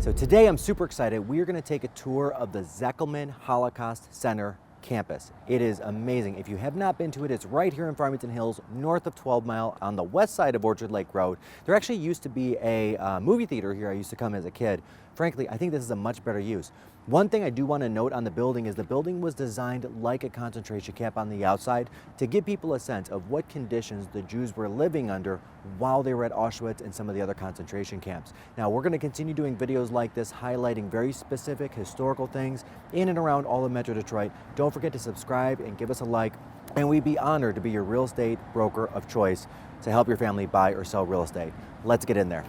So today I'm super excited. We are going to take a tour of the Zekelman Holocaust Center campus. It is amazing. If you have not been to it, it's right here in Farmington Hills, north of 12 Mile on the west side of Orchard Lake Road. There actually used to be a movie theater here. I used to come as a kid. Frankly, I think this is a much better use. One thing I do want to note on the building is the building was designed like a concentration camp on the outside to give people a sense of what conditions the Jews were living under while they were at Auschwitz and some of the other concentration camps. Now, we're going to continue doing videos like this highlighting very specific historical things in and around all of Metro Detroit. Don't forget to subscribe and give us a like, and we'd be honored to be your real estate broker of choice to help your family buy or sell real estate. Let's get in there.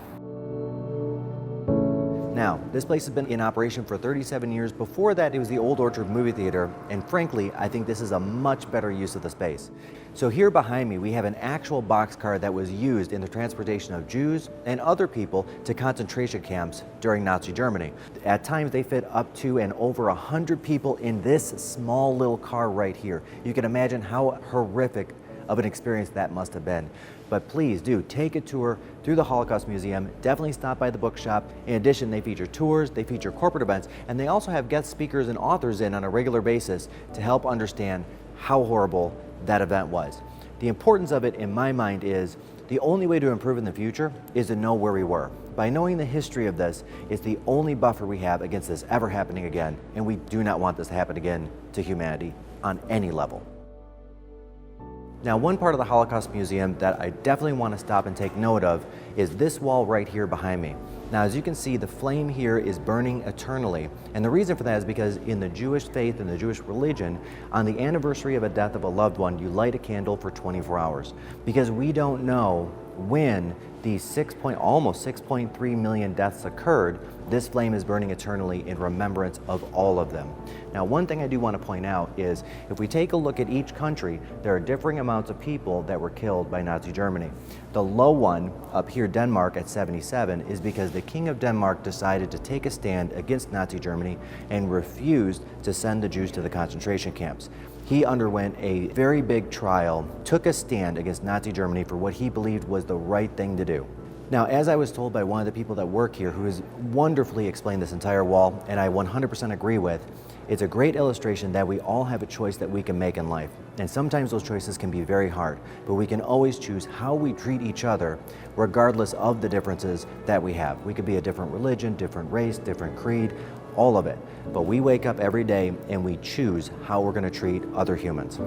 Now, this place has been in operation for 37 years. Before that, it was the old Orchard movie theater, and frankly, I think this is a much better use of the space. So here behind me, we have an actual boxcar that was used in the transportation of Jews and other people to concentration camps during Nazi Germany. At times, they fit up to and over 100 people in this small little car right here. You can imagine how horrific of an experience that must have been. But please do take a tour through the Holocaust Museum. Definitely stop by the bookshop. In addition, they feature tours, they feature corporate events, and they also have guest speakers and authors in on a regular basis to help understand how horrible that event was. The importance of it, in my mind, is the only way to improve in the future is to know where we were. By knowing the history of this, it's the only buffer we have against this ever happening again, and we do not want this to happen again to humanity on any level. Now, one part of the Holocaust Museum that I definitely want to stop and take note of is this wall right here behind me. Now, as you can see, the flame here is burning eternally. And the reason for that is because in the Jewish faith and the Jewish religion, on the anniversary of a death of a loved one, you light a candle for 24 hours. Because we don't know when these almost 6.3 million deaths occurred, this flame is burning eternally in remembrance of all of them. Now, one thing I do want to point out is if we take a look at each country, there are differing amounts of people that were killed by Nazi Germany. The low one up here, Denmark at 77, is because the King of Denmark decided to take a stand against Nazi Germany and refused to send the Jews to the concentration camps. He underwent a very big trial, took a stand against Nazi Germany for what he believed was the right thing to do. Now, as I was told by one of the people that work here, who has wonderfully explained this entire wall, and I 100% agree with, it's a great illustration that we all have a choice that we can make in life. And sometimes those choices can be very hard, but we can always choose how we treat each other regardless of the differences that we have. We could be a different religion, different race, different creed, all of it. But we wake up every day and we choose how we're going to treat other humans.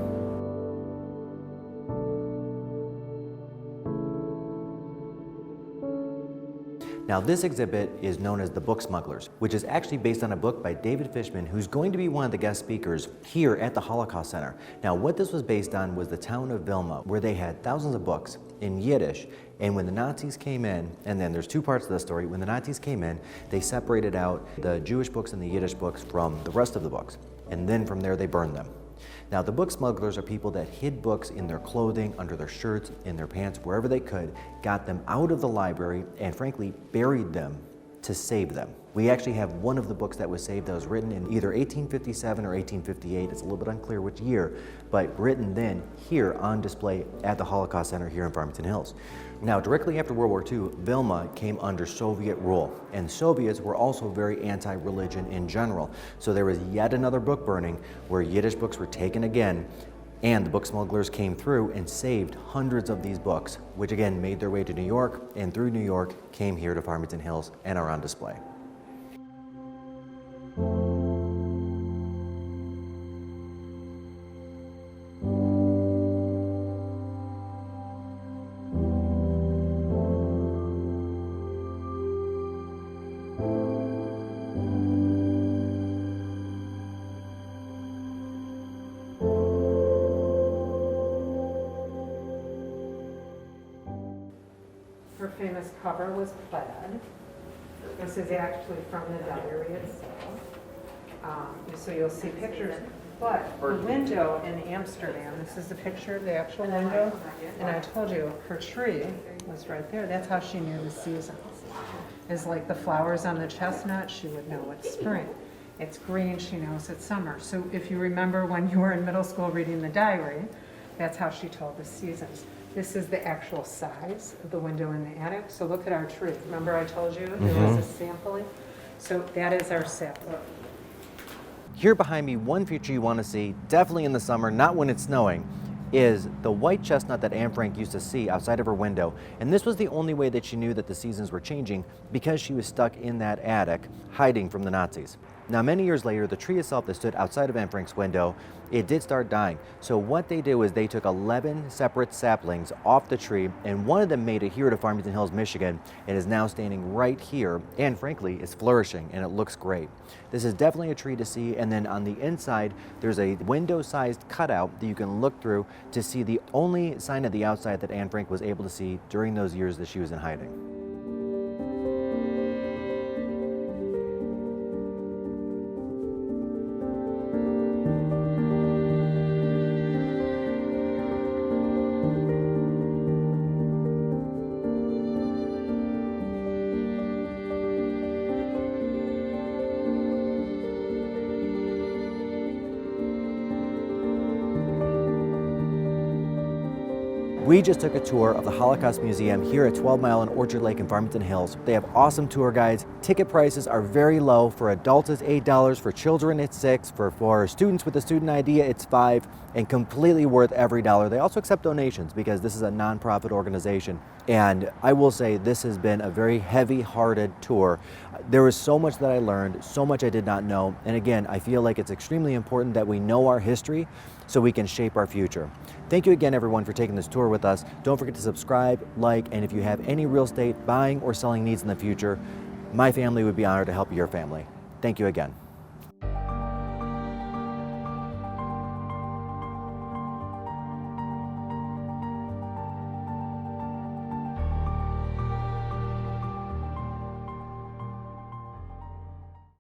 Now, this exhibit is known as The Book Smugglers, which is actually based on a book by David Fishman, who's going to be one of the guest speakers here at the Holocaust Center. Now, what this was based on was the town of Vilna, where they had thousands of books in Yiddish. And when the Nazis came in, and then there's two parts to the story, when the Nazis came in, they separated out the Jewish books and the Yiddish books from the rest of the books. And then from there, they burned them. Now, the book smugglers are people that hid books in their clothing, under their shirts, in their pants, wherever they could, got them out of the library, and frankly, buried them to save them. We actually have one of the books that was saved that was written in either 1857 or 1858. It's a little bit unclear which year, but written then here on display at the Holocaust Center here in Farmington Hills. Now, directly after World War II, Vilna came under Soviet rule, and Soviets were also very anti-religion in general. So there was yet another book burning where Yiddish books were taken again, and the book smugglers came through and saved hundreds of these books, which again made their way to New York, and through New York came here to Farmington Hills and are on display. Her famous cover was plaid. This is actually from the diary itself. So you'll see pictures. But the window in Amsterdam, this is the picture of the actual window. And I told you her tree was right there. That's how she knew the seasons. It's like the flowers on the chestnut, she would know it's spring. It's green, she knows it's summer. So if you remember when you were in middle school reading the diary, that's how she told the seasons. This is the actual size of the window in the attic. So look at our tree. Remember I told you there was a sampling? So that is our sapling. Here behind me, one feature you want to see, definitely in the summer, not when it's snowing, is the white chestnut that Anne Frank used to see outside of her window. And this was the only way that she knew that the seasons were changing, because she was stuck in that attic hiding from the Nazis. Now, many years later, the tree itself that stood outside of Anne Frank's window, it did start dying. So what they did was they took 11 separate saplings off the tree, and one of them made it here to Farmington Hills, Michigan, and is now standing right here, and frankly, is flourishing, and it looks great. This is definitely a tree to see, and then on the inside, there's a window-sized cutout that you can look through to see the only sign of the outside that Anne Frank was able to see during those years that she was in hiding. We just took a tour of the Holocaust Museum here at 12 Mile and Orchard Lake in Farmington Hills. They have awesome tour guides. Ticket prices are very low. For adults, it's $8. For children, it's $6. For students with a student ID, it's $5, and completely worth every dollar. They also accept donations because this is a nonprofit organization. And I will say this has been a very heavy-hearted tour. There was so much that I learned, so much I did not know. And again, I feel like it's extremely important that we know our history so we can shape our future. Thank you again, everyone, for taking this tour with us. Don't forget to subscribe, like, and if you have any real estate buying or selling needs in the future, my family would be honored to help your family. Thank you again.